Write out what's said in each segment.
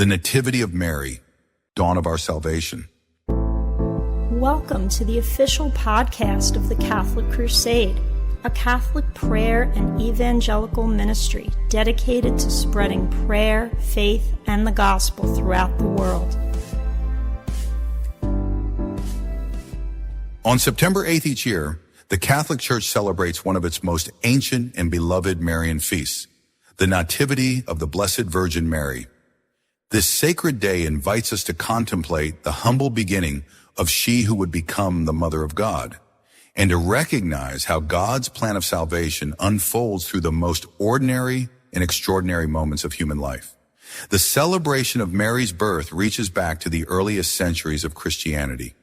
The Nativity of Mary, dawn of our salvation. Welcome to the official podcast of the Catholic Crusade, a Catholic prayer and evangelical ministry dedicated to spreading prayer, faith, and the gospel throughout the world. On September 8th each year, the Catholic Church celebrates one of its most ancient and beloved Marian feasts, the Nativity of the Blessed Virgin Mary. This sacred day invites us to contemplate the humble beginning of she who would become the Mother of God, and to recognize how God's plan of salvation unfolds through the most ordinary and extraordinary moments of human life. The celebration of Mary's birth reaches back to the earliest centuries of Christianity.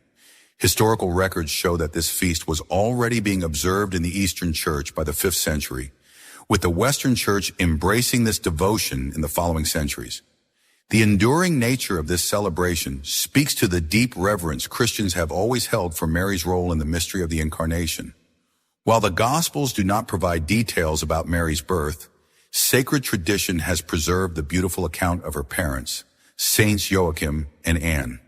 Historical records show that this feast was already being observed in the Eastern Church by the 5th century, with the Western Church embracing this devotion in the following centuries. The enduring nature of this celebration speaks to the deep reverence Christians have always held for Mary's role in the mystery of the Incarnation. While the Gospels do not provide details about Mary's birth, sacred tradition has preserved the beautiful account of her parents, Saints Joachim and Anne.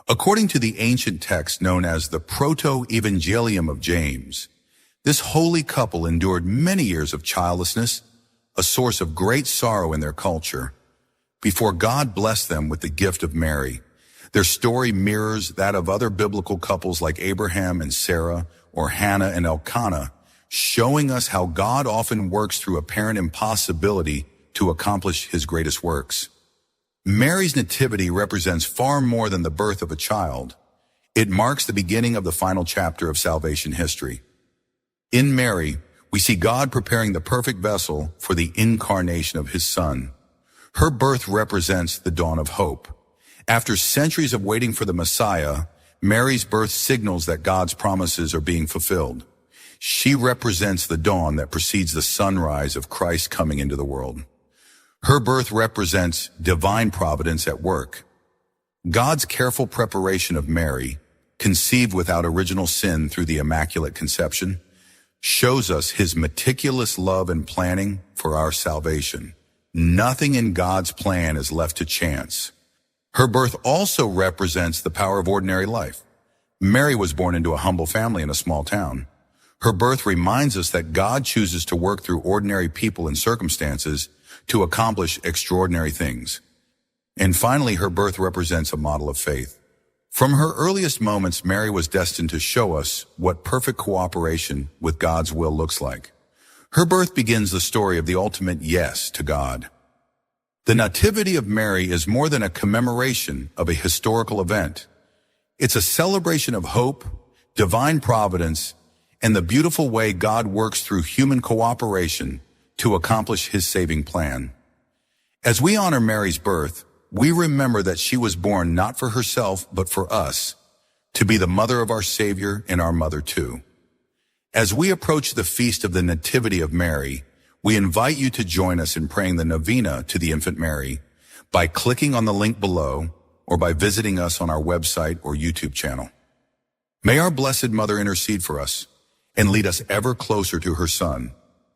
According to the ancient text known as the Proto-Evangelium of James, this holy couple endured many years of childlessness, a source of great sorrow in their culture, before God blessed them with the gift of Mary. Their story mirrors that of other biblical couples like Abraham and Sarah or Hannah and Elkanah, showing us how God often works through apparent impossibility to accomplish his greatest works. Mary's nativity represents far more than the birth of a child. It marks the beginning of the final chapter of salvation history. In Mary, we see God preparing the perfect vessel for the incarnation of his Son. Her birth represents the dawn of hope. After centuries of waiting for the Messiah, Mary's birth signals that God's promises are being fulfilled. She represents the dawn that precedes the sunrise of Christ coming into the world. Her birth represents divine providence at work. God's careful preparation of Mary, conceived without original sin through the Immaculate Conception, shows us his meticulous love and planning for our salvation. Nothing in God's plan is left to chance. Her birth also represents the power of ordinary life. Mary was born into a humble family in a small town. Her birth reminds us that God chooses to work through ordinary people and circumstances to accomplish extraordinary things. And finally, her birth represents a model of faith. From her earliest moments, Mary was destined to show us what perfect cooperation with God's will looks like. Her birth begins the story of the ultimate yes to God. The Nativity of Mary is more than a commemoration of a historical event. It's a celebration of hope, divine providence, and the beautiful way God works through human cooperation to accomplish his saving plan. As we honor Mary's birth, we remember that she was born not for herself, but for us, to be the mother of our Savior and our mother too. As we approach the feast of the Nativity of Mary, we invite you to join us in praying the Novena to the Infant Mary by clicking on the link below or by visiting us on our website or YouTube channel. May our Blessed Mother intercede for us and lead us ever closer to her Son.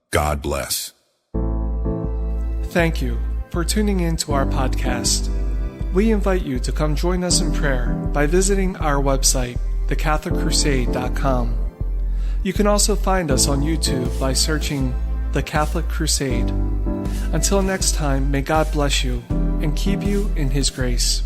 God bless. Thank you for tuning in to our podcast. We invite you to come join us in prayer by visiting our website, thecatholicrusade.com. You can also find us on YouTube by searching The Catholic Crusade. Until next time, may God bless you and keep you in his grace.